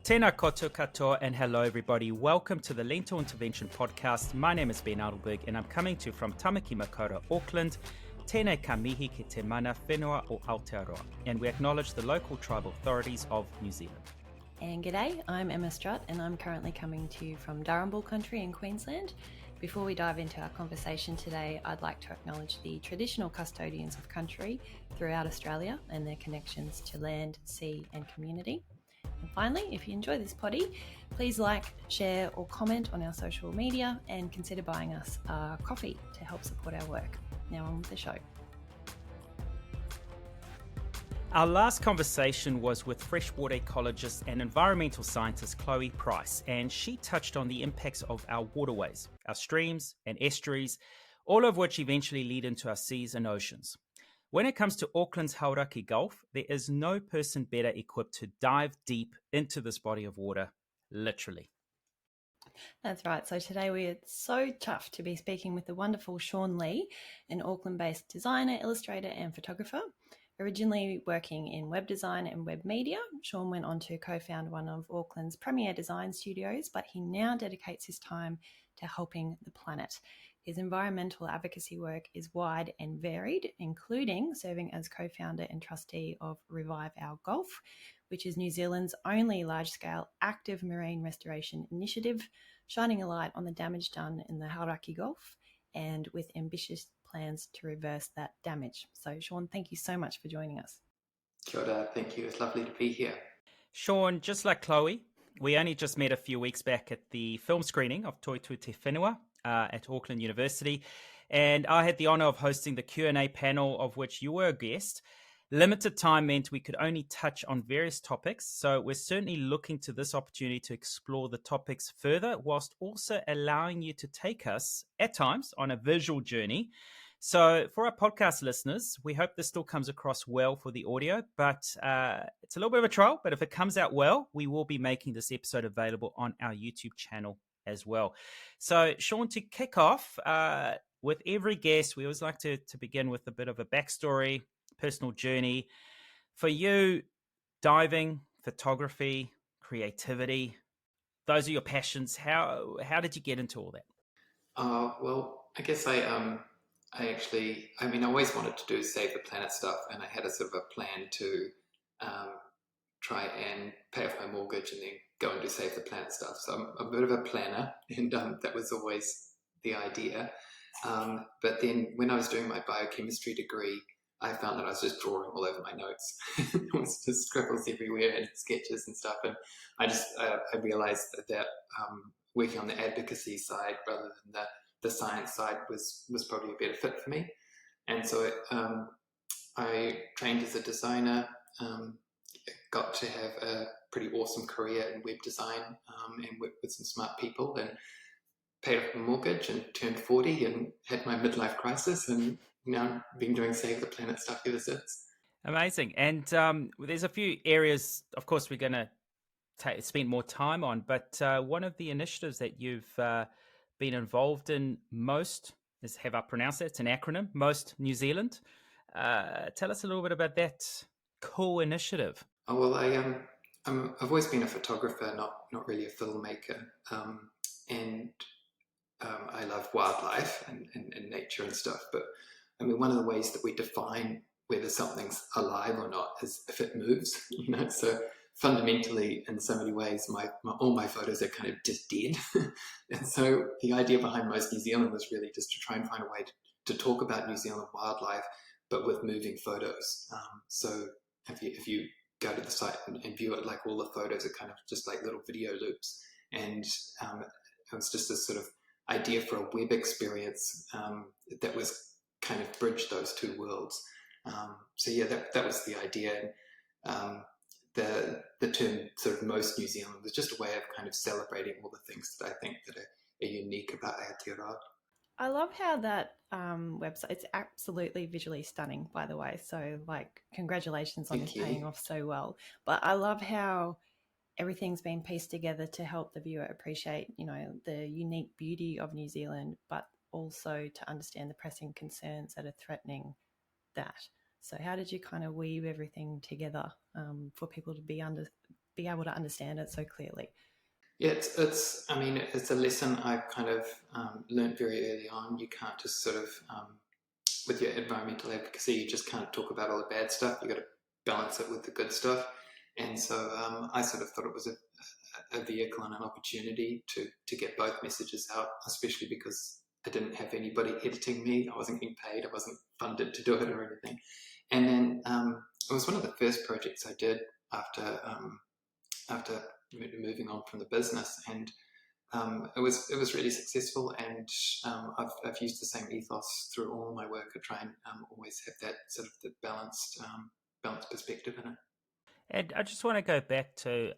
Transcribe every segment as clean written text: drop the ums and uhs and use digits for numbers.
Tēnā koutou katoa and hello everybody. Welcome to the Lentil Intervention Podcast. My name is Ben Adelberg and I'm coming to you from Tamaki Makaurau, Auckland. Tēnei ka mihi ki te mana whenua o Aotearoa. And we acknowledge the local tribal authorities of New Zealand. And g'day, I'm Emma Strutt and I'm currently coming to you from Darumbal country in Queensland. Before we dive into our conversation today, I'd like to acknowledge the traditional custodians of country throughout Australia and their connections to land, sea and community. And finally, if you enjoy this potty, please like, share or comment on our social media and consider buying us a coffee to help support our work. Now on with the show. Our last conversation was with freshwater ecologist and environmental scientist Chloe Price, and she touched on the impacts of our waterways, our streams and estuaries, all of which eventually lead into our seas and oceans. When it comes to Auckland's Hauraki Gulf, there is no person better equipped to dive deep into this body of water, literally. That's right. So today we are so chuffed to be speaking with the wonderful Shaun, an Auckland-based designer, illustrator and photographer. Originally working in web design and web media, Shaun went on to co-found one of Auckland's premier design studios, but he now dedicates his time to helping the planet. His environmental advocacy work is wide and varied, including serving as co-founder and trustee of Revive Our Gulf, which is New Zealand's only large-scale active marine restoration initiative, shining a light on the damage done in the Hauraki Gulf and with ambitious plans to reverse that damage. So, Shaun, thank you so much for joining us. Kia ora, thank you. It's lovely to be here. Shaun, just like Chloe, we only just met a few weeks back at the film screening of Toi Tui Te Whenua at Auckland University, and I had the honour of hosting the Q&A panel of which you were a guest. Limited time meant we could only touch on various topics, so we're certainly looking to this opportunity to explore the topics further, whilst also allowing you to take us, at times, on a visual journey. So for our podcast listeners, we hope this still comes across well for the audio, but it's a little bit of a trial, but if it comes out well, we will be making this episode available on our YouTube channel as well. So Shaun, to kick off, with every guest, we always like to begin with a bit of a backstory, personal journey. For you, diving, photography, creativity, those are your passions. How did you get into all that? Well, I guess I always wanted to do Save the Planet stuff, and I had a sort of a plan to try and pay off my mortgage and then go and do Save the Planet stuff. So I'm a bit of a planner, and that was always the idea. But then when I was doing my biochemistry degree, I found that I was just drawing all over my notes. It was just scribbles everywhere and sketches and stuff. And I realized that working on the advocacy side rather than the science side was probably a better fit for me. And so I trained as a designer, got to have a pretty awesome career in web design and worked with some smart people and paid off my mortgage and turned 40 and had my midlife crisis, and now I've been doing Save the Planet stuff ever since. Amazing. And there's a few areas, of course, we're going to spend more time on, but one of the initiatives that you've been involved in most is, have I pronounced it? It's an acronym, Most New Zealand. Tell us a little bit about that cool initiative. Oh, well, I've always been a photographer, not really a filmmaker. And I love wildlife and nature and stuff. But I mean, one of the ways that we define whether something's alive or not is if it moves, So fundamentally, in so many ways, all my photos are kind of just dead. And so the idea behind Most New Zealand was really just to try and find a way to talk about New Zealand wildlife, but with moving photos. So if you go to the site and view it, like all the photos are kind of just like little video loops. And it was just this sort of idea for a web experience that was kind of bridged those two worlds. So yeah, that was the idea. The term sort of Most New Zealand was just a way of kind of celebrating all the things that I think that are unique about Aotearoa. I love how that website, it's absolutely visually stunning, by the way. So congratulations on this paying off so well. But I love how everything's been pieced together to help the viewer appreciate, the unique beauty of New Zealand, but also to understand the pressing concerns that are threatening that. So how did you kind of weave everything together for people to be be able to understand it so clearly? Yeah, it's. I mean, it's a lesson I've kind of learned very early on. You can't just sort of with your environmental advocacy, you just can't talk about all the bad stuff. You got to balance it with the good stuff. And so I sort of thought it was a vehicle and an opportunity to get both messages out, especially because I didn't have anybody editing me. I wasn't getting paid. I wasn't funded to do it or anything. And then it was one of the first projects I did after moving on from the business, and it was really successful. And I've used the same ethos through all my work. I try and always have that sort of the balanced perspective in it. And I just want to go back to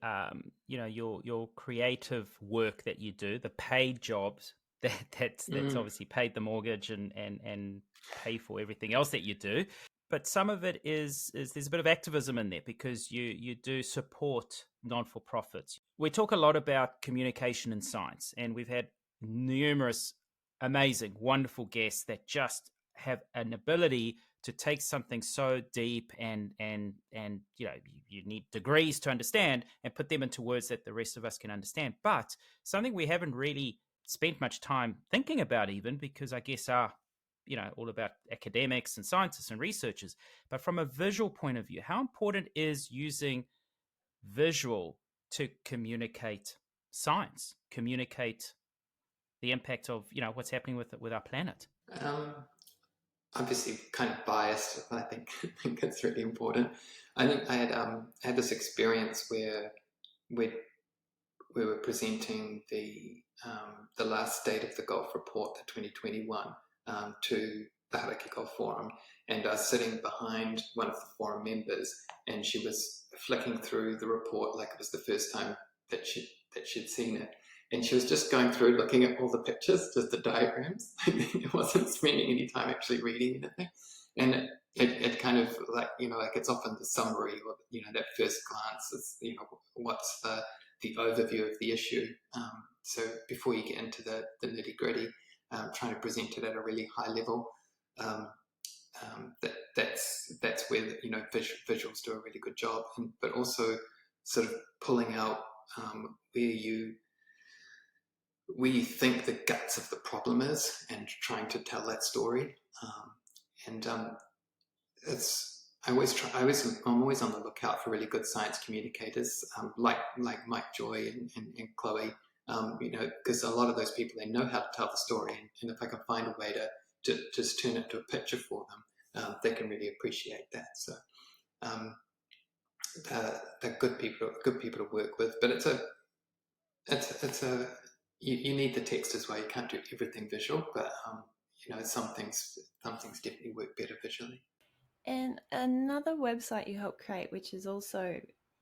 your creative work that you do, the paid jobs that's obviously paid the mortgage and pay for everything else that you do. But some of it is there's a bit of activism in there because you do support non-for-profits. We talk a lot about communication in science, and we've had numerous amazing, wonderful guests that just have an ability to take something so deep and you need degrees to understand and put them into words that the rest of us can understand. But something we haven't really spent much time thinking about, even because I guess our all about academics and scientists and researchers, but from a visual point of view, how important is using visual to communicate science, communicate the impact of what's happening with our planet? Obviously kind of biased, but I think it's really important. I think I had this experience where we were presenting the last State of the Gulf report, the 2021, to the Hauraki Gulf Forum, and I was sitting behind one of the forum members, and she was flicking through the report like it was the first time that she'd seen it. And she was just going through looking at all the pictures, just the diagrams. It wasn't spending any time actually reading anything. And it kind of like it's often the summary or that first glance is what's the overview of the issue. So before you get into the nitty gritty, trying to present it at a really high level, that's where visuals do a really good job. But also sort of pulling out where you think the guts of the problem is and trying to tell that story. I'm always on the lookout for really good science communicators, like Mike Joy and Chloe, because a lot of those people, they know how to tell the story, and if I can find a way to just turn it into a picture for them, they can really appreciate that. So they're good people to work with, but you need the text as well. You can't do everything visual, but some things definitely work better visually. And another website you helped create, which is also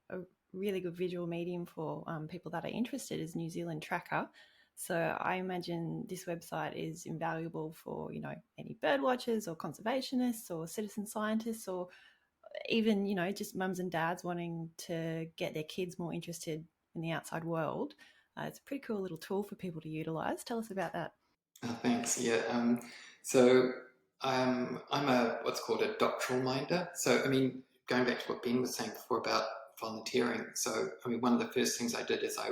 a really good visual medium for people that are interested, is New Zealand Tracker. So I imagine this website is invaluable for any bird watchers or conservationists or citizen scientists, or even just mums and dads wanting to get their kids more interested in the outside world. It's a pretty cool little tool for people to utilize. Tell us about that. Oh, thanks. Yeah. So I'm a what's called a doctoral minder. So I mean, going back to what Ben was saying before about volunteering. So I mean, one of the first things I did is I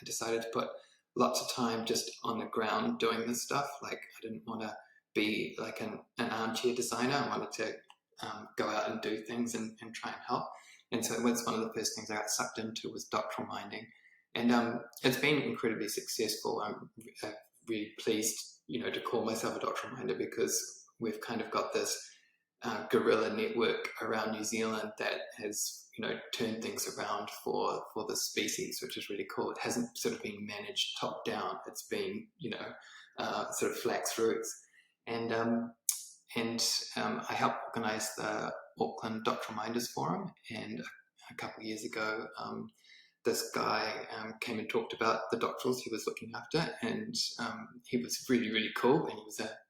decided to put lots of time just on the ground doing this stuff. Like I didn't want to be like an armchair designer. I wanted to go out and do things and try and help. And so that's one of the first things I got sucked into was doctoral minding. And it's been incredibly successful. I'm really pleased, to call myself a doctoral minder, because we've kind of got this guerrilla network around New Zealand that has, turned things around for the species, which is really cool. It hasn't sort of been managed top down. It's been, sort of flax roots. And I helped organise the Auckland Doctoral Minders Forum, and a couple of years ago, this guy came and talked about the doctorals he was looking after, and he was really, really cool. And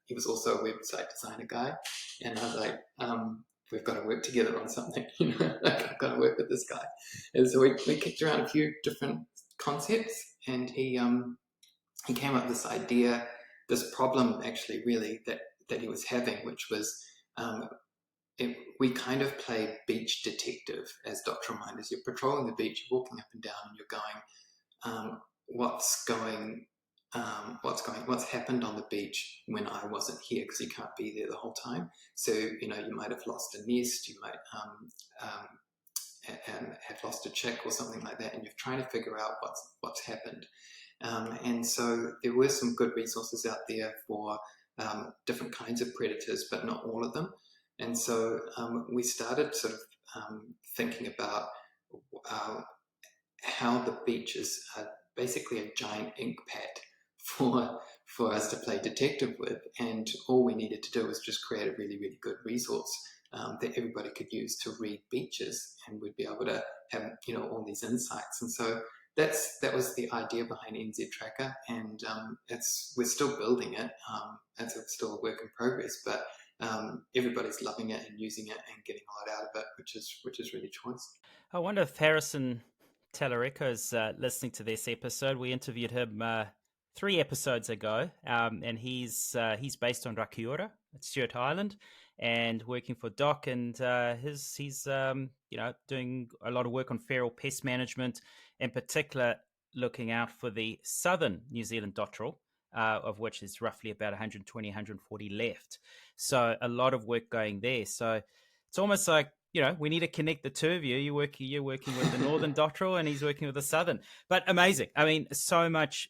he was also a website designer guy, and I was like, we've got to work together on something. Like, I've got to work with this guy. And so we kicked around a few different concepts, and he came up with this idea, this problem actually, really that he was having, which was we kind of play beach detective as doctoral minders. You're patrolling the beach, you're walking up and down, and you're going, what's happened on the beach when I wasn't here, because you can't be there the whole time. So you might have lost a nest, you might have lost a chick or something like that, and you're trying to figure out what's happened. And so there were some good resources out there for different kinds of predators, but not all of them. And so we started sort of thinking about how the beach is basically a giant ink pad for us to play detective with, and all we needed to do was just create a really, really good resource that everybody could use to read beaches, and we'd be able to have all these insights. And so that was the idea behind NZ Tracker, and we're still building it. It's still a work in progress, but everybody's loving it and using it and getting a lot out of it, which is really choice. I wonder if Harrison Tallarico is listening to this episode. We interviewed him 3 episodes ago, and he's based on Rakiura at Stewart Island, and working for Doc, and he's doing a lot of work on feral pest management, in particular looking out for the southern New Zealand dotterel, of which is roughly about 120, 140 left. So a lot of work going there. So it's almost like, we need to connect the two of you. You're working with the northern dotterel, and he's working with the southern. But amazing. I mean, so much,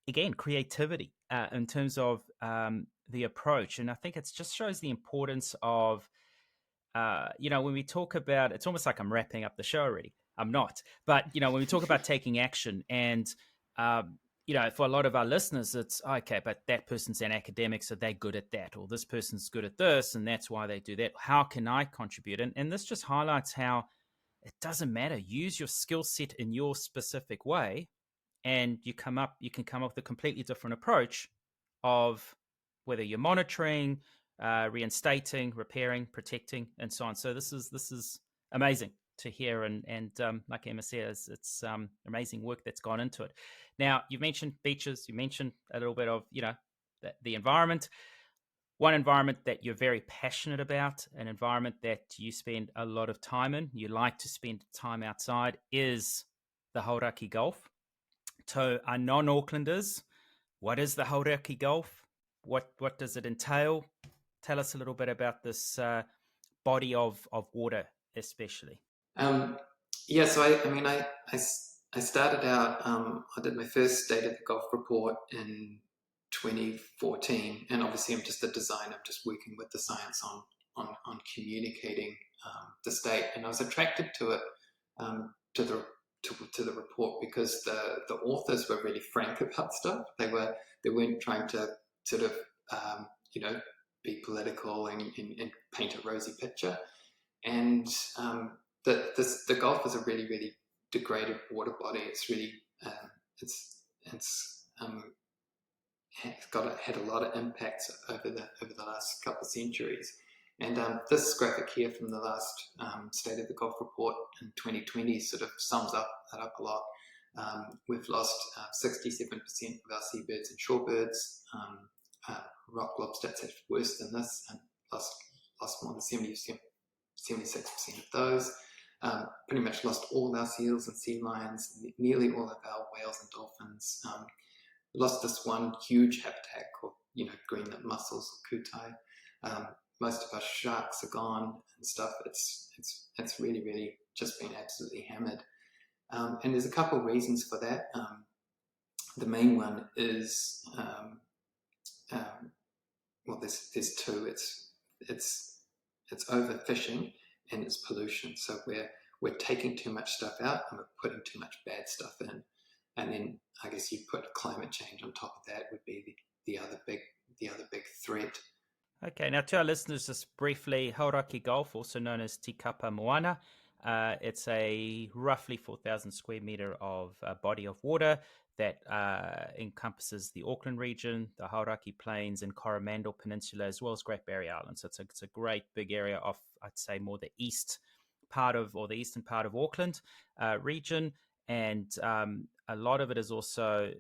again, creativity in terms of the approach. And I think it just shows the importance of, when we talk about, it's almost like I'm wrapping up the show already. I'm not. But, when we talk about taking action, and, for a lot of our listeners, it's, okay, but that person's an academic, so they're good at that. Or this person's good at this, and that's why they do that. How can I contribute? And this just highlights how it doesn't matter. Use your skill set in your specific way, and you can come up with a completely different approach of whether you're monitoring, reinstating, repairing, protecting, and so on. So this is amazing to hear, and like Emma says, it's amazing work that's gone into it. Now, you've mentioned beaches, you mentioned a little bit of the environment. One environment that you're very passionate about, an environment that you spend a lot of time in, you like to spend time outside, is the Hauraki Gulf. To our non-Aucklanders, what is the Hauraki Gulf? What does it entail? Tell us a little bit about this body of water, especially. So I started out. I did my first State of the Gulf report in 2014, and obviously I'm just a designer, just working with the science on communicating the state, and I was attracted to it, to the report, because the authors were really frank about stuff. They weren't trying to sort of be political and paint a rosy picture. And the Gulf is a really, really degraded water body. It's really had a lot of impacts over the last couple of centuries. And this graphic here from the last State of the Gulf report in 2020 sort of sums that up a lot. We've lost 67% of our seabirds and shorebirds. Rock lobsters are worse than this, and lost more than 76% of those. Pretty much lost all our seals and sea lions, nearly all of our whales and dolphins. Lost this one huge habitat called, green-lipped mussels, or kutai. Most of our sharks are gone and stuff. It's really, really just been absolutely hammered. And there's a couple of reasons for that. The main one is, there's two. It's overfishing, and it's pollution. So we're taking too much stuff out, and we're putting too much bad stuff in. And then I guess you put climate change on top of that, would be the other big threat. Okay, now to our listeners, just briefly, Hauraki Gulf, also known as Tikapa Moana, it's a roughly 4,000 square meter of body of water that encompasses the Auckland region, the Hauraki Plains, and Coromandel Peninsula, as well as Great Barrier Island. So it's a great big area of, I'd say, more the eastern part of Auckland region. And a lot of it is also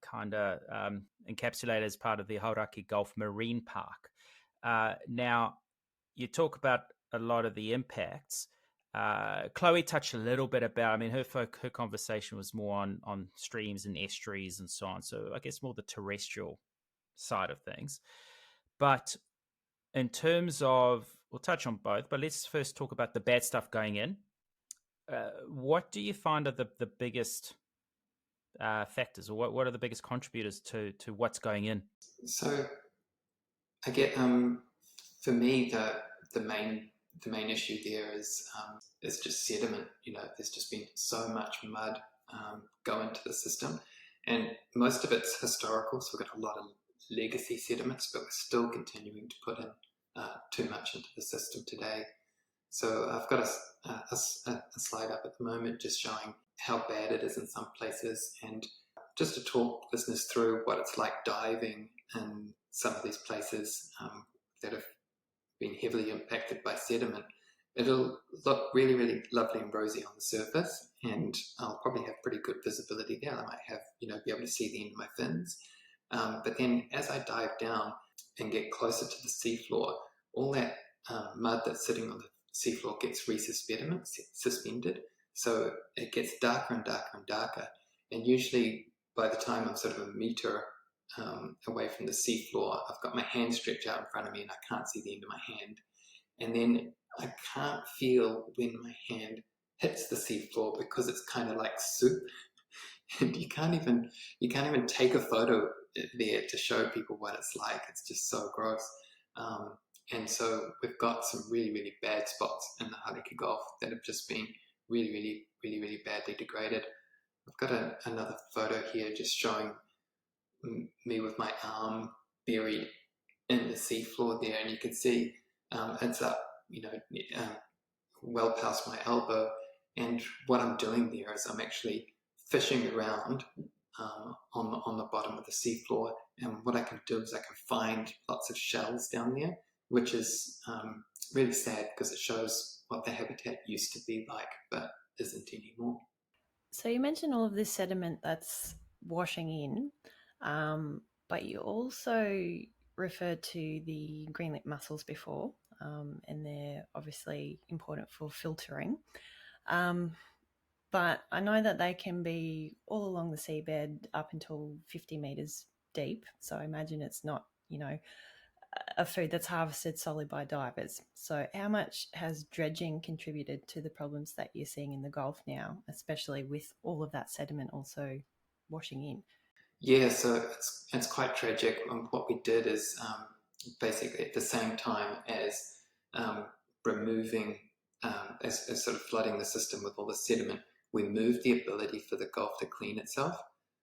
kind of encapsulated as part of the Hauraki Gulf Marine Park. Now, you talk about a lot of the impacts. Chloe touched a little bit about, I mean, her conversation was more on streams and estuaries and so on. So I guess more the terrestrial side of things. But in terms of, we'll touch on both, but let's first talk about the bad stuff going in. What do you find are the biggest factors, or what are the biggest contributors to what's going in? So I get for me the main issue there is just sediment. There's just been so much mud go into the system, and most of it's historical. So we've got a lot of legacy sediments, but we're still continuing to put in too much into the system today. So I've got a slide up at the moment just showing how bad it is in some places, and just to talk listeners through what it's like diving in some of these places that have been heavily impacted by sediment. It'll look really, really lovely and rosy on the surface, and I'll probably have pretty good visibility there. I might have, be able to see the end of my fins. But then as I dive down and get closer to the seafloor, all that mud that's sitting on the seafloor gets suspended. So it gets darker and darker and darker. And usually by the time I'm sort of a meter away from the seafloor, I've got my hand stretched out in front of me and I can't see the end of my hand. And then I can't feel when my hand hits the seafloor because it's kind of like soup. And you can't even take a photo there to show people what it's like. It's just so gross. And so we've got some really, really bad spots in the Hauraki Gulf that have just been really, really, really, really badly degraded. I've got another photo here just showing me with my arm buried in the seafloor there, and you can see it's up, well past my elbow. And what I'm doing there is I'm actually fishing around on the bottom of the seafloor, and what I can do is I can find lots of shells down there, which is really sad because it shows what the habitat used to be like, but isn't anymore. So you mentioned all of this sediment that's washing in, but you also referred to the green lip mussels before, and they're obviously important for filtering. But I know that they can be all along the seabed up until 50 metres deep. So I imagine it's not, a food that's harvested solely by divers. So how much has dredging contributed to the problems that you're seeing in the Gulf now, especially with all of that sediment also washing in? Yeah, so it's quite tragic. What we did is basically at the same time as removing, as sort of flooding the system with all the sediment, we moved the ability for the Gulf to clean itself.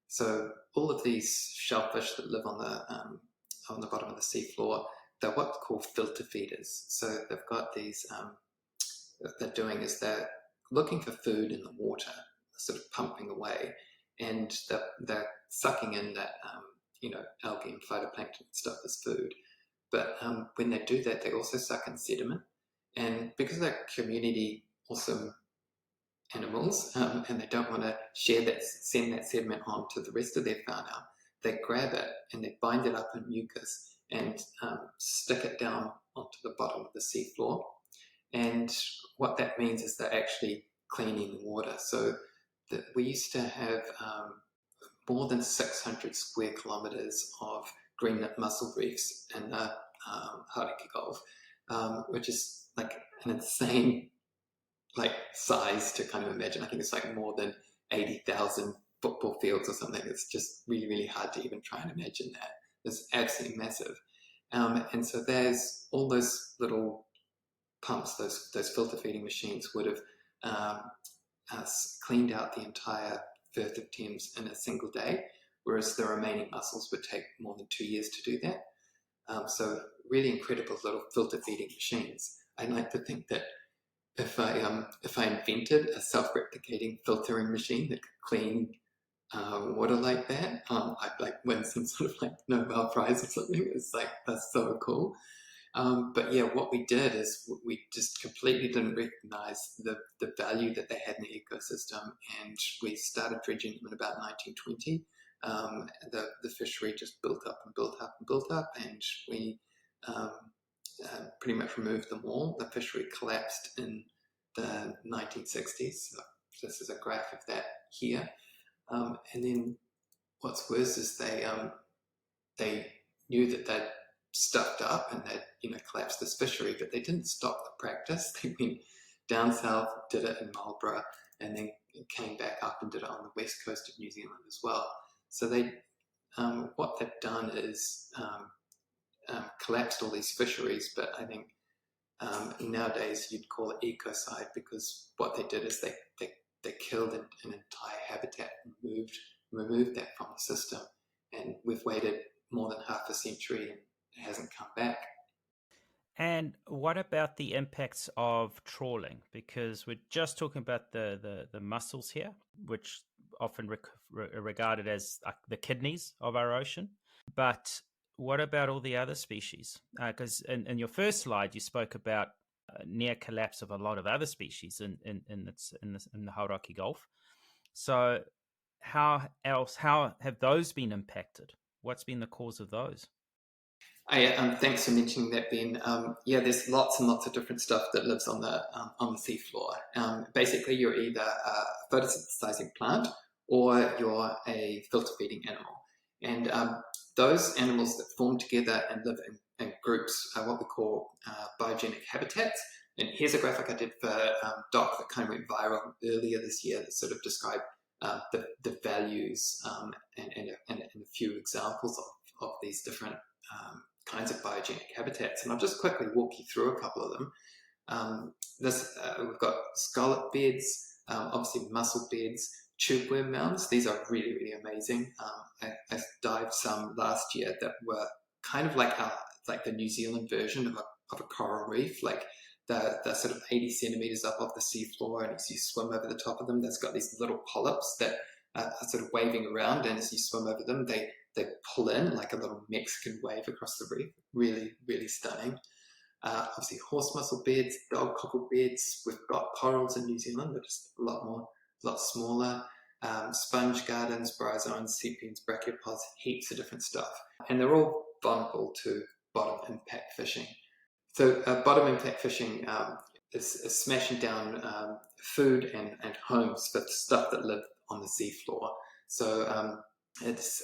So all of these shellfish that live on the bottom of the seafloor, they're what's called filter feeders. So they've got these, what they're doing is they're looking for food in the water, sort of pumping away, and they're sucking in that, algae and phytoplankton stuff as food. But when they do that, they also suck in sediment. And because they're community awesome animals, and they don't want to send that sediment on to the rest of their fauna, they grab it and they bind it up in mucus and stick it down onto the bottom of the seafloor. And what that means is they're actually cleaning the water. So we used to have more than 600 square kilometres of green lip mussel reefs in the Hauraki Gulf, which is like an insane size to kind of imagine. I think it's like more than 80,000 football fields or something. It's just really, really hard to even try and imagine that. It's absolutely massive. And so there's all those little pumps, those filter feeding machines would have cleaned out the entire Firth of Thames in a single day, whereas the remaining mussels would take more than 2 years to do that. So really incredible little filter feeding machines. I like to think that if I invented a self-replicating filtering machine that could clean water like that, I'd win some sort of Nobel Prize or something. It's that's so cool. But yeah, what we did is we just completely didn't recognize the value that they had in the ecosystem, and we started dredging them in about 1920. The fishery just built up and built up and built up, and we pretty much removed them all. The fishery collapsed in the 1960s. So this is a graph of that here. And then what's worse is they knew that they'd stuffed up and they'd collapsed this fishery, but they didn't stop the practice. They went down south, did it in Marlborough, and then came back up and did it on the west coast of New Zealand as well. So what they've done is collapsed all these fisheries, but I think nowadays you'd call it ecocide, because what they did is they killed an entire habitat and removed that from the system. And we've waited more than half a century and it hasn't come back. And what about the impacts of trawling? Because we're just talking about the mussels here, which often regarded as the kidneys of our ocean. But what about all the other species? Because in your first slide, you spoke about near collapse of a lot of other species in the Hauraki Gulf. So how have those been impacted? What's been the cause of those? Thanks for mentioning that, Ben. There's lots and lots of different stuff that lives on the seafloor. Basically, you're either a photosynthesizing plant or you're a filter feeding animal. And those animals that form together and live in groups are what we call biogenic habitats. And here's a graphic I did for Doc that kind of went viral earlier this year that sort of described the values and a few examples of these different kinds of biogenic habitats. And I'll just quickly walk you through a couple of them. We've got scallop beds, obviously mussel beds, tube worm mounds. These are really, really amazing. I dived some last year that were kind of like the New Zealand version of a coral reef. Like they're sort of 80 centimeters up off the seafloor, and as you swim over the top of them, that's got these little polyps that are sort of waving around, and as you swim over them, they pull in like a little Mexican wave across the reef. Really, really stunning. Obviously horse mussel beds, dog cockle beds. We've got corals in New Zealand, but just a lot smaller. Sponge gardens, bryozoans, sepiens, brachiopods, heaps of different stuff. And they're all vulnerable to bottom impact fishing. So bottom impact fishing is smashing down food and homes for stuff that live on the seafloor. So it's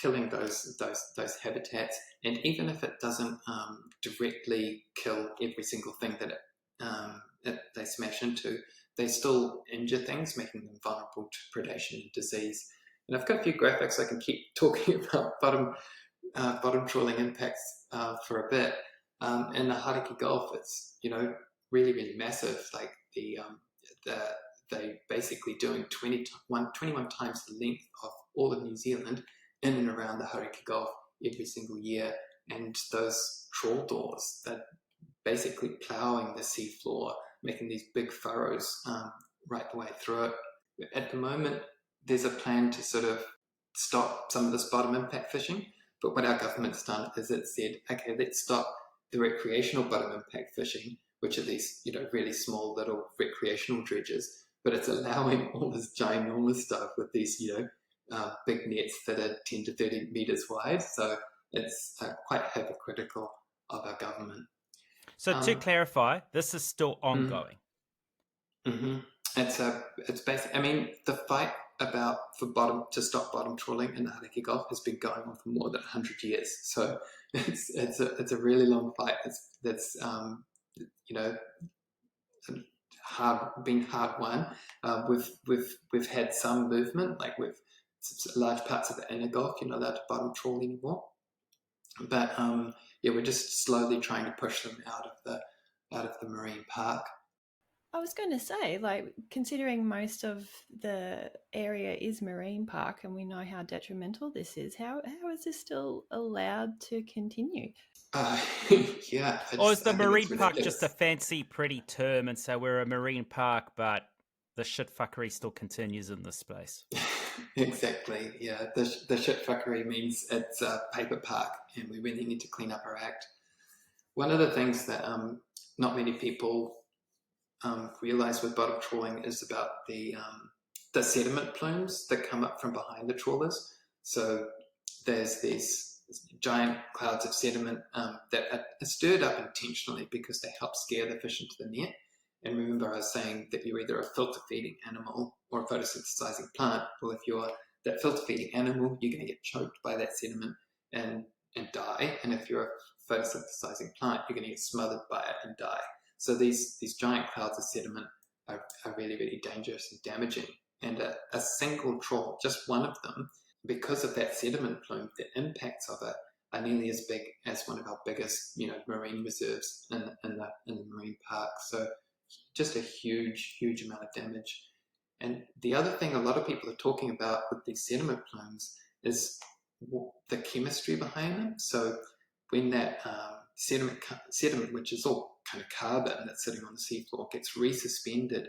killing those habitats, and even if it doesn't directly kill every single thing that they smash into, they still injure things, making them vulnerable to predation and disease. And I've got a few graphics I can keep talking about bottom trawling impacts for a bit. In the Hauraki Gulf, it's really, really massive. Like they basically doing 21 times the length of all of New Zealand in and around the Hauraki Gulf every single year. And those trawl doors, they're basically ploughing the seafloor, making these big furrows right the way through it. At the moment, there's a plan to sort of stop some of this bottom impact fishing. But what our government's done is it said, okay, let's stop the recreational bottom impact fishing, which are these, really small little recreational dredges, but it's allowing all this ginormous stuff with these, big nets that are 10 to 30 meters wide. So it's quite hypocritical of our government. So to clarify, this is still ongoing. Mm-hmm. It's basic. I mean, the fight to stop bottom trawling in the Hauraki Gulf has been going on for more than 100 years. So it's a really long fight. That's hard won. We've had some movement, like with large parts of the inner Gulf. You're not allowed to bottom trawl anymore. But we're just slowly trying to push them out of the marine park. I was going to say, considering most of the area is marine park and we know how detrimental this is, how is this still allowed to continue? Or is the marine park just a fancy, pretty term, and so we're a marine park, but the shitfuckery still continues in this space? Exactly, yeah. The shitfuckery means it's a paper park, and we really need to clean up our act. One of the things that not many people realize with bottom trawling is about the sediment plumes that come up from behind the trawlers. So there's these these giant clouds of sediment that are stirred up intentionally because they help scare the fish into the net. And remember, I was saying that you're either a filter feeding animal or a photosynthesizing plant. Well, if you're that filter feeding animal, you're going to get choked by that sediment and die. And if you're a photosynthesizing plant, you're going to get smothered by it and die. So these giant clouds of sediment are really, really dangerous and damaging. And a single trawl, just one of them, because of that sediment plume, the impacts of it are nearly as big as one of our biggest, marine reserves in the marine park. So just a huge, huge amount of damage. And the other thing a lot of people are talking about with these sediment plumes is the chemistry behind them. So when that sediment, which is all kind of carbon that's sitting on the seafloor, gets resuspended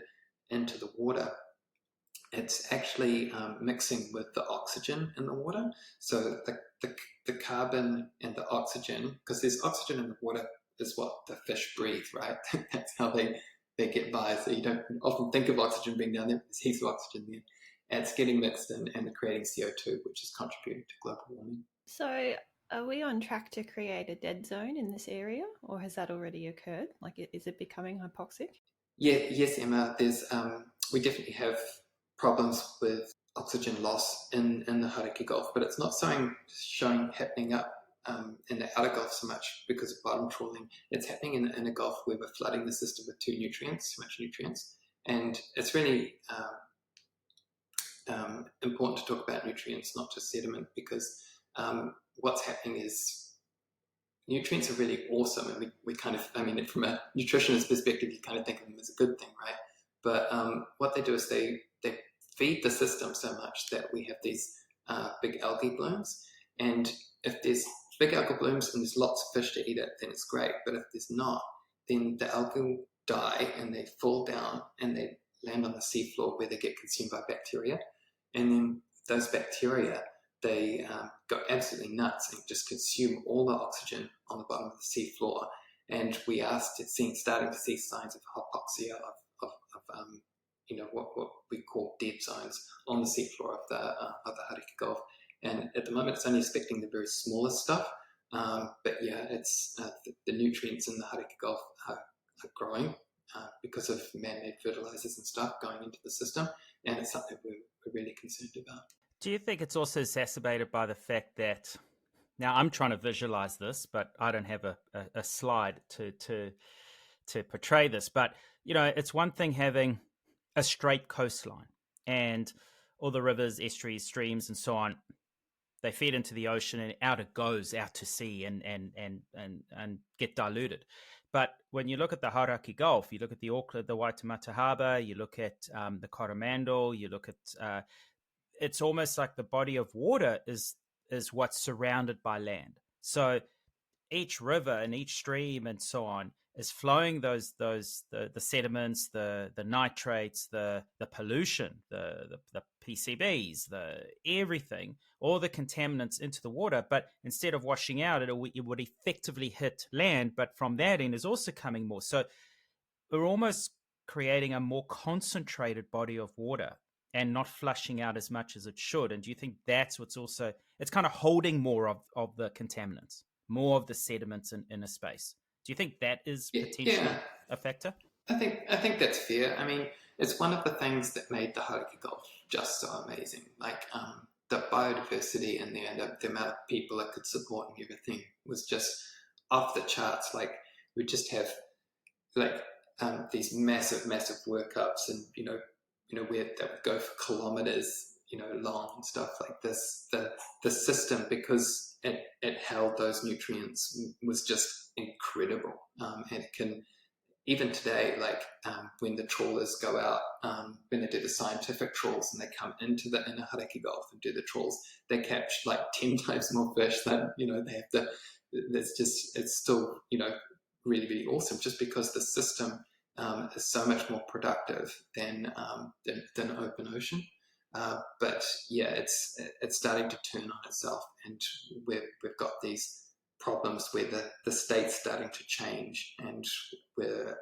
into the water, it's actually mixing with the oxygen in the water. So the carbon and the oxygen, because there's oxygen in the water, is what the fish breathe, right? That's how they get by. So you don't often think of oxygen being down there, but there's heaps of oxygen there. And it's getting mixed in and creating CO2, which is contributing to global warming. So are we on track to create a dead zone in this area, or has that already occurred? Like, is it becoming hypoxic? Yeah, yes, Emma. There's we definitely have problems with oxygen loss in the Hauraki Gulf, but it's not showing happening up in the outer Gulf so much because of bottom trawling. It's happening in a Gulf where we're flooding the system with too much nutrients. And it's really important to talk about nutrients, not just sediment, because what's happening is nutrients are really awesome. And we kind of, from a nutritionist perspective, you kind of think of them as a good thing, right? But what they do is they feed the system so much that we have these big algae blooms. And if there's big algal blooms and there's lots of fish to eat it, then it's great. But if there's not, then the algae will die and they fall down and they land on the seafloor where they get consumed by bacteria. And then those bacteria, they go absolutely nuts and just consume all the oxygen on the bottom of the seafloor. And we are starting to see signs of hypoxia, of what we call dead zones on the seafloor of the Hauraki Gulf. And at the moment, it's only affecting the very smallest stuff. But yeah, it's the nutrients in the Hauraki Gulf are growing because of man-made fertilizers and stuff going into the system, and it's something we're really concerned about. Do you think it's also exacerbated by the fact that, now I'm trying to visualize this, but I don't have a slide to portray this, but it's one thing having a straight coastline and all the rivers, estuaries, streams, and so on, they feed into the ocean and out it goes out to sea and get diluted. But when you look at the Hauraki Gulf, you look at the Auckland, the Waitemata Harbour, you look at the Coromandel, you look at it's almost like the body of water is what's surrounded by land. So each river and each stream and so on is flowing the sediments, the nitrates, the pollution, the PCBs, the everything, all the contaminants into the water. But instead of washing out, it would effectively hit land. But from that end is also coming more. So we're almost creating a more concentrated body of water and not flushing out as much as it should. And do you think that's what's also, it's kind of holding more of the contaminants, more of the sediments in a space? Do you think that is potentially a factor? I think that's fair. It's one of the things that made the Hauraki Gulf just so amazing. Like the biodiversity in there, and the amount of people it could support and everything was just off the charts. Like we just have these massive workups, and where that would go for kilometers, long and stuff like this. The system, because it held those nutrients, was just incredible. And it can, even today, when the trawlers go out, when they do the scientific trawls and they come into the inner Hauraki Gulf and do the trawls, they catch 10 times more fish than, they have to. It's still, really, really awesome, just because the system is so much more productive than open ocean. But yeah, it's starting to turn on itself, and we've got these problems where the state's starting to change, and we're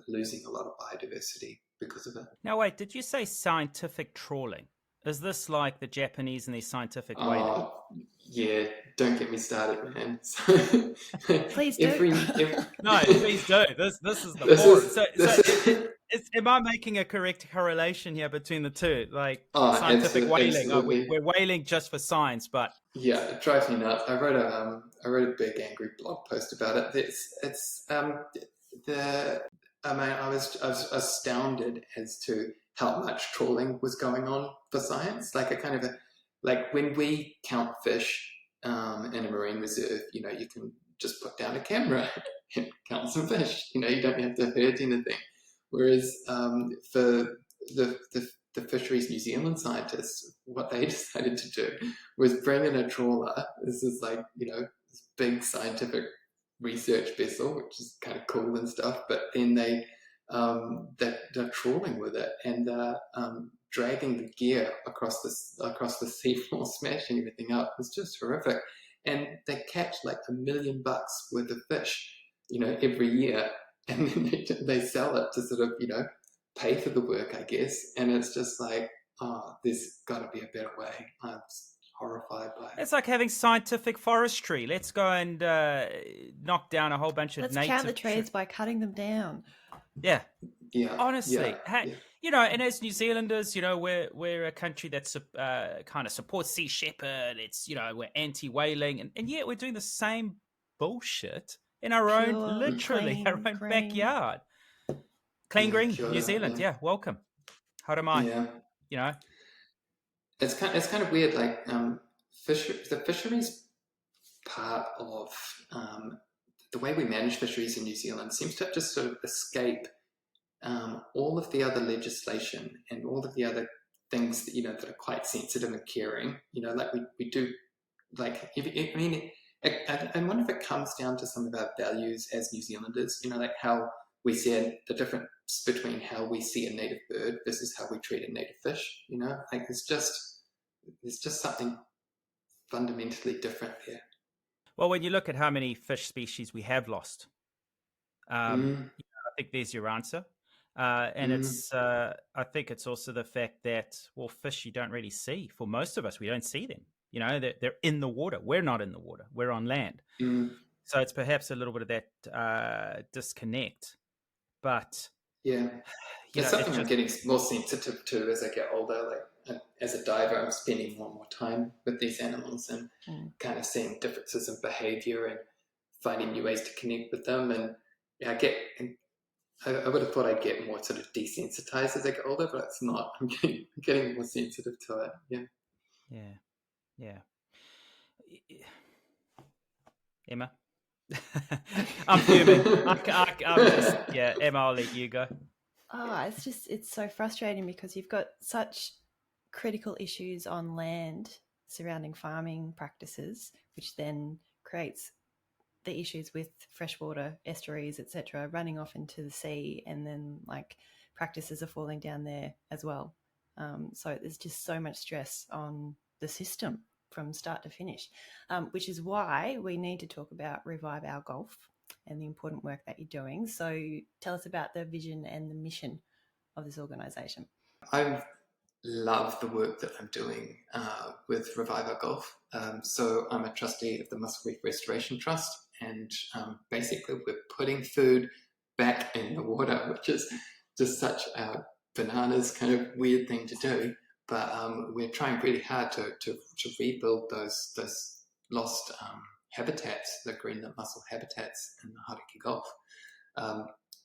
losing a lot of biodiversity because of it. Now, wait, did you say scientific trawling? Is this like the Japanese and their scientific whaling? Yeah, don't get me started, man. So Please do. No, please do. This is the this forum. is So this is am I making a correct correlation here between the two? Like oh, scientific whaling. absolutely. We're whaling just for science, but Yeah, it drives me nuts. I wrote a big angry blog post about it. It's the I mean I was astounded as to how much trawling was going on for science. Like a kind of a like when we count fish in a marine reserve, you know, you can just put down a camera and count some fish. You know, you don't have to hurt anything. Whereas for the fisheries New Zealand scientists, what they decided to do was bring in a trawler. This is like, you know, this big scientific research vessel, which is kind of cool and stuff. But then they're trawling with it and dragging the gear across the seafloor, smashing everything up. It's just horrific. And they catch like $1 million worth of fish, you know, every year, and then they sell it to sort of, you know, pay for the work, I guess. And it's just like, oh, there's got to be a better way. I'm horrified by it. it's like having scientific forestry. Let's go and knock down a whole bunch of Let's native count the trees by cutting them down. Yeah. Yeah, Honestly, yeah. you know, and as New Zealanders, you know, we're a country that's kind of supports Sea Shepherd. It's, you know, we're anti-whaling, and yet we're doing the same bullshit in our own, Pure, literally clean, our own green. backyard. Clean green, Sure, New Zealand, yeah, welcome. How am I? Yeah, You know, it's kind of weird. Like the fisheries part of the way we manage fisheries in New Zealand seems to have just sort of escape all of the other legislation and all of the other things that, you know, that are quite sensitive and caring. You know, like we do, like, I mean, I wonder if it comes down to some of our values as New Zealanders, you know, like how we see the difference between how we see a native bird versus how we treat a native fish, you know, like there's just something fundamentally different there. well, when you look at how many fish species we have lost, I think there's your answer. And it's, I think it's also the fact that, well, fish you don't really see. For most of us, we don't see them. You know, they're in the water. We're not in the water. We're on land. So it's perhaps a little bit of that disconnect. But yeah, you it's know, something I'm getting more sensitive to as I get older. Like as a diver, I'm spending more and more time with these animals and kind of seeing differences in behavior and finding new ways to connect with them. And yeah, I would have thought I'd get more sort of desensitized as I get older, but it's not. I'm getting more sensitive to it. Yeah. Yeah. Emma, I'm fuming. I'm just, yeah. Emma, I'll let you go. Oh, it's so frustrating because you've got such critical issues on land surrounding farming practices, which then creates the issues with freshwater estuaries, etc., running off into the sea, and then like practices are falling down there as well. So there's just so much stress on the system from start to finish, which is why we need to talk about Revive Our Gulf and the important work that you're doing. So tell us about the vision and the mission of this organisation. I love the work that I'm doing with Revive Our Gulf. So I'm a trustee of the Mussel Reef Restoration Trust, and basically we're putting food back in the water, which is just such a bananas kind of weird thing to do. But we're trying really hard to rebuild those lost habitats, the greenland mussel habitats in the Hauraki Gulf.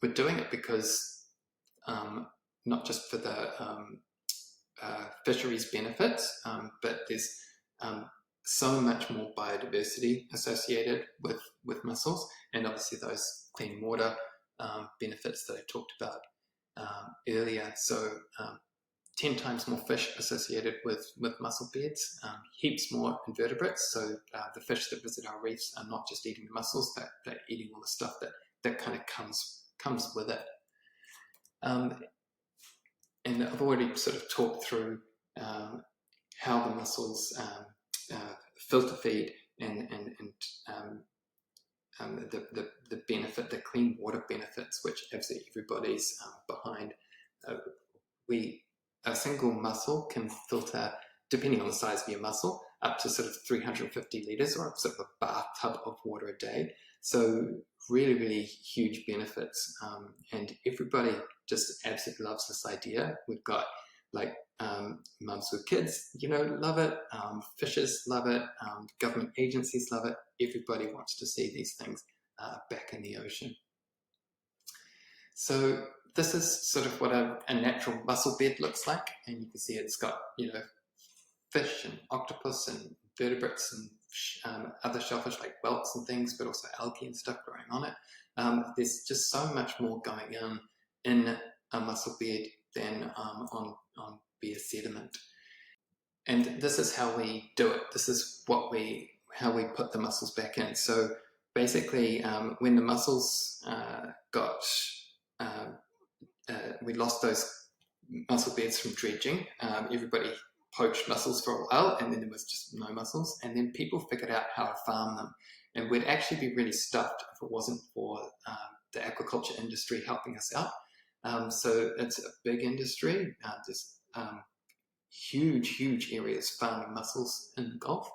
We're doing it because not just for the fisheries benefits, but there's so much more biodiversity associated with mussels, and obviously those clean water benefits that I talked about earlier. So 10 times more fish associated with mussel beds, heaps more invertebrates. So the fish that visit our reefs are not just eating the mussels, they're eating all the stuff that kind of comes with it. And I've already sort of talked through how the mussels filter feed and the benefit, the clean water benefits, which absolutely everybody's behind. A single mussel can filter, depending on the size of your mussel, up to sort of 350 litres, or sort of a bathtub of water a day. So really, really huge benefits. And everybody just absolutely loves this idea. We've got like mums with kids, love it. Fishers love it. Government agencies love it. Everybody wants to see these things back in the ocean. So this is sort of what a natural mussel bed looks like. And you can see it's got, fish and octopus and vertebrates and other shellfish like whelks and things, but also algae and stuff growing on it. There's just so much more going in a mussel bed than on bare sediment. And this is how we do it. This is how we put the mussels back in. So basically, when the mussels we lost those mussel beds from dredging, everybody poached mussels for a while, and then there was just no mussels, and then people figured out how to farm them, and we'd actually be really stuffed if it wasn't for the aquaculture industry helping us out. So it's a big industry. There's huge areas farming mussels in the Gulf,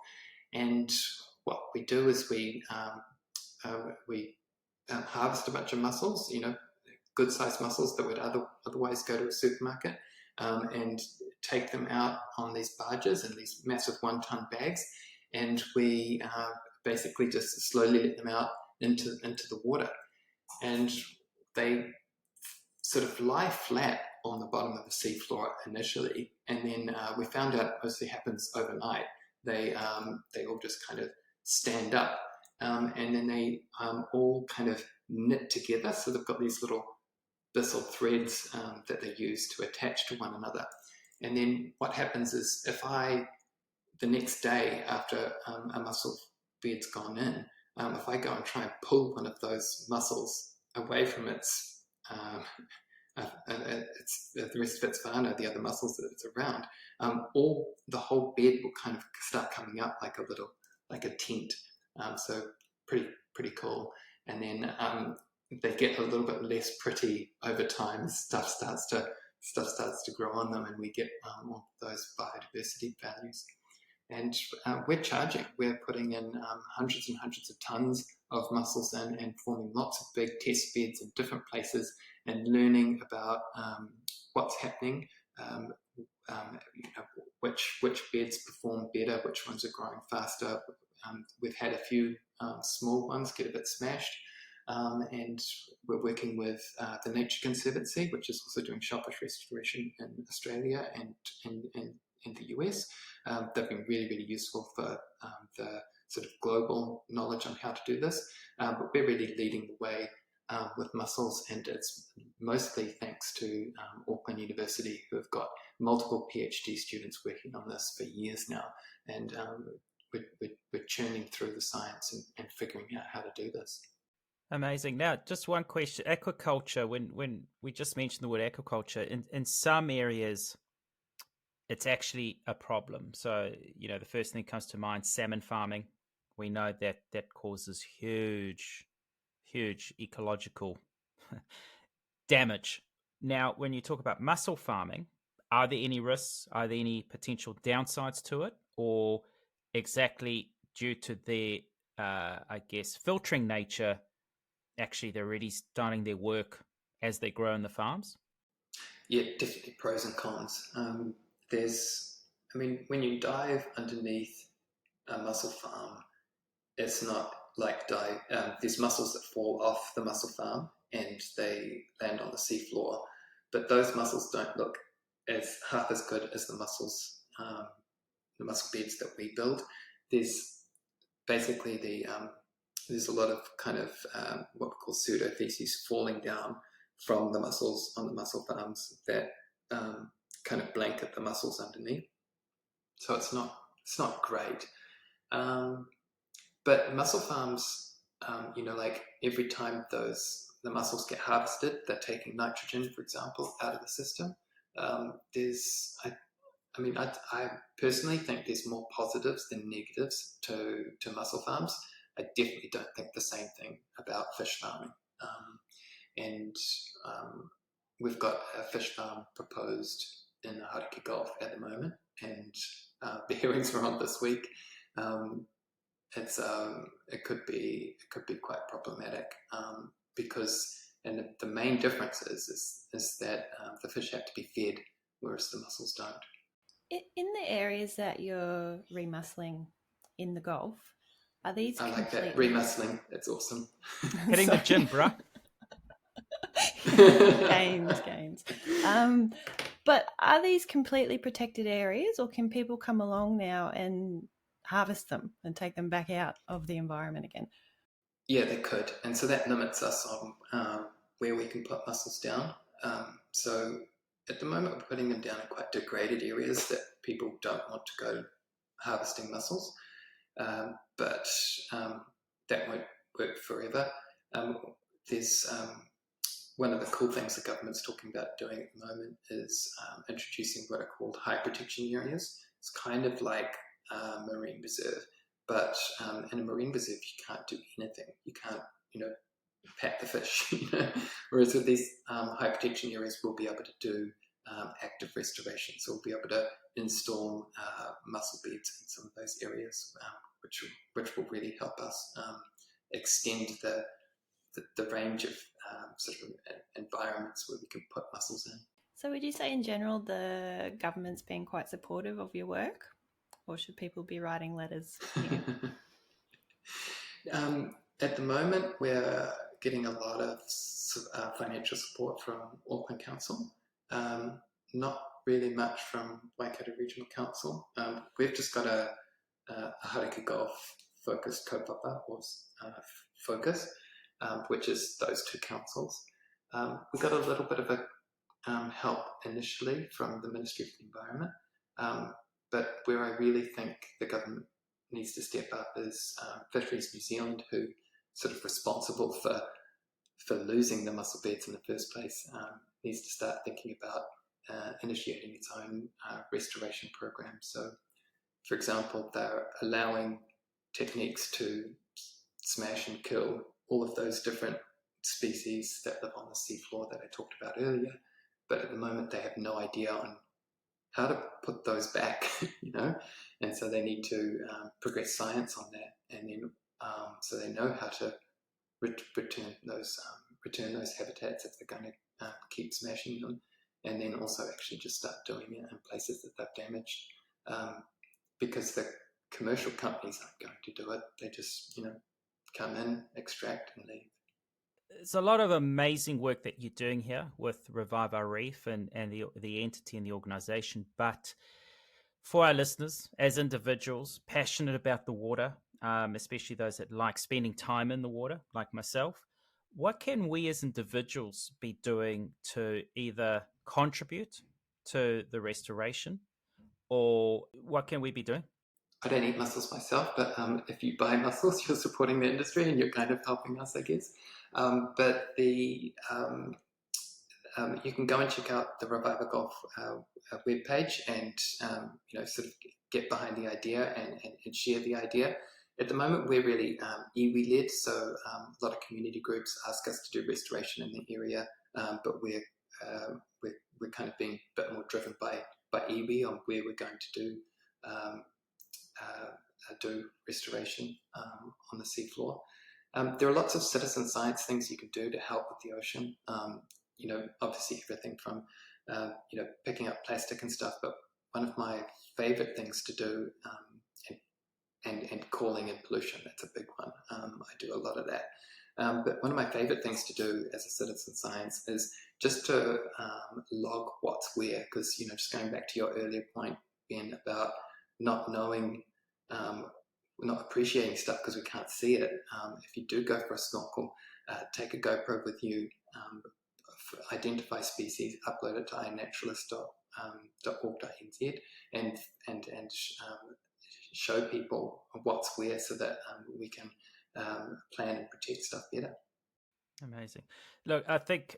and what we do is we harvest a bunch of mussels, good sized mussels that would otherwise go to a supermarket, and take them out on these barges in these massive 1-ton bags, and we basically just slowly let them out into the water, and they sort of lie flat on the bottom of the seafloor initially, and then we found out it mostly happens overnight. They all just kind of stand up, and then they all kind of knit together, so they've got these little byssal threads that they use to attach to one another. And then what happens is, the next day after a mussel bed's gone in, if I go and try and pull one of those mussels away from the rest of its fauna, the other mussels that it's around, the whole bed will kind of start coming up like a tent. So pretty cool. And then they get a little bit less pretty over time. Stuff starts to grow on them, and we get more of those biodiversity values. And we're putting in hundreds and hundreds of tons of mussels in, and forming lots of big test beds in different places, and learning about what's happening, which beds perform better, which ones are growing faster. We've had a few small ones get a bit smashed, and we're working with the Nature Conservancy, which is also doing shellfish restoration in Australia and in the US. They've been really, really useful for the sort of global knowledge on how to do this, but we're really leading the way with mussels, and it's mostly thanks to Auckland University, who have got multiple PhD students working on this for years now, and we're churning through the science and figuring out how to do this. Amazing. Now, just one question. Aquaculture, when we just mentioned the word aquaculture, in some areas, it's actually a problem. So, the first thing that comes to mind, salmon farming. We know that causes huge ecological damage. Now, when you talk about mussel farming, are there any risks? Are there any potential downsides to it? Or exactly due to their, filtering nature, actually they're already starting their work as they grow in the farms? Yeah, definitely pros and cons. When you dive underneath a mussel farm, it's not like there's mussels that fall off the mussel farm and they land on the seafloor, but those mussels don't look half as good as the mussel beds that we build. There's basically there's a lot of kind of what we call pseudo-feces falling down from the mussels on the mussel farms that kind of blanket the mussels underneath. So it's not great. But mussel farms, like every time the mussels get harvested, they're taking nitrogen, for example, out of the system. I personally think there's more positives than negatives to mussel farms. I definitely don't think the same thing about fish farming. And we've got a fish farm proposed in the Hauraki Gulf at the moment, and the hearings are on this week. It could be quite problematic because, and the main difference is that the fish have to be fed, whereas the mussels don't. In the areas that you're remusseling in the Gulf, are these I like completely... that re-musseling. That's awesome. Hitting the gym, bruh. gains. But are these completely protected areas, or can people come along now and harvest them and take them back out of the environment again? Yeah, they could, and so that limits us on where we can put mussels down. So at the moment, we're putting them down in quite degraded areas that people don't want to go harvesting mussels, but that won't work forever. There's one of the cool things the government's talking about doing at the moment is introducing what are called high protection areas. It's kind of like a marine reserve, but in a marine reserve you can't do anything. You can't, pat the fish. Whereas with these high protection areas, we'll be able to do active restoration. So we'll be able to install mussel beds in some of those areas, which will really help us extend the range of sort of environments where we can put mussels in. So would you say in general the government's been quite supportive of your work, or should people be writing letters? At the moment, we're getting a lot of financial support from Auckland Council, not really much from Waikato Regional Council. We've just got a Hauraki Gulf focused kaupapa or focus, which is those two councils. We got a little bit of a help initially from the Ministry of the Environment, but where I really think the government needs to step up is Fisheries New Zealand, who sort of responsible for losing the mussel beds in the first place, needs to start thinking about initiating its own restoration program. So, for example, they're allowing techniques to smash and kill all of those different species that live on the seafloor that I talked about earlier, but at the moment they have no idea on how to put those back, and so they need to progress science on that, and then so they know how to return those habitats if they're going to keep smashing them, and then also actually just start doing it in places that they've damaged, because the commercial companies aren't going to do it. They just come in, extract, and leave. There's a lot of amazing work that you're doing here with Revive Our Reef and the entity and the organisation. But for our listeners, as individuals passionate about the water, especially those that like spending time in the water, like myself, what can we as individuals be doing to either contribute to the restoration, or what can we be doing? I don't eat mussels myself, but if you buy mussels, you're supporting the industry and you're kind of helping us, I guess. But you can go and check out the Revive Our Gulf webpage and sort of get behind the idea and share the idea. At the moment, we're really iwi-led, so a lot of community groups ask us to do restoration in the area, but we're kind of being a bit more driven by iwi on where we're going to do restoration on the seafloor. There are lots of citizen science things you can do to help with the ocean. Obviously everything from picking up plastic and stuff, but one of my favorite things to do, and calling in pollution, that's a big one. I do a lot of that. But one of my favorite things to do as a citizen science is just to log what's where, because just going back to your earlier point, Ben, about not knowing, not appreciating stuff because we can't see it. If you do go for a snorkel, take a GoPro with you, identify species, upload it to iNaturalist.org.nz, and show people what's where so that we can plan and protect stuff better. Amazing. Look, I think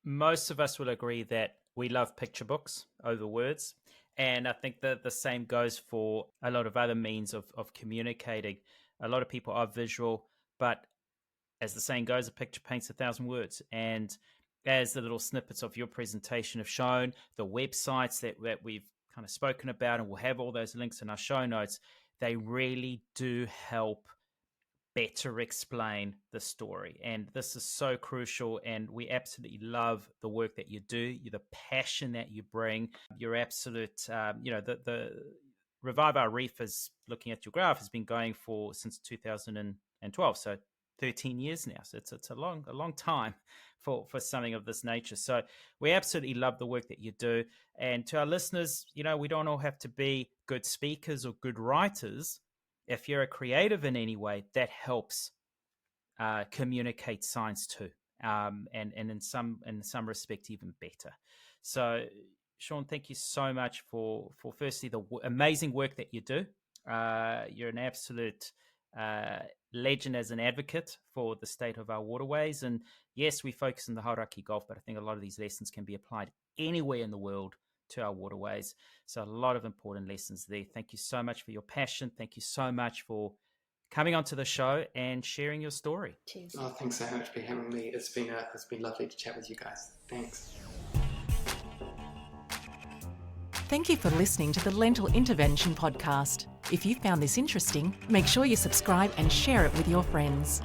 most of us will agree that we love picture books over words. And I think that the same goes for a lot of other means of communicating. A lot of people are visual, but as the saying goes, a picture paints 1,000 words. And as the little snippets of your presentation have shown, the websites that we've kind of spoken about, and we'll have all those links in our show notes, they really do help better explain the story. And this is so crucial, and we absolutely love the work that you do, the passion that you bring, your absolute, the Revive Our Reef, is looking at your graph, has been going for since 2012, so 13 years now. So it's a long time for something of this nature. So we absolutely love the work that you do. And to our listeners, we don't all have to be good speakers or good writers. If you're a creative in any way, that helps communicate science too, and in some respect even better. So, Shaun, thank you so much for firstly the amazing work that you do. You're an absolute legend as an advocate for the state of our waterways. And yes, we focus on the Hauraki Gulf, but I think a lot of these lessons can be applied anywhere in the world to our waterways. So a lot of important lessons there. Thank you so much for your passion. Thank you so much for coming onto the show and sharing your story. Cheers. Oh, thanks so much for having me. It's been lovely to chat with you guys. Thanks. Thank you for listening to the Lentil Intervention Podcast. If you found this interesting, make sure you subscribe and share it with your friends.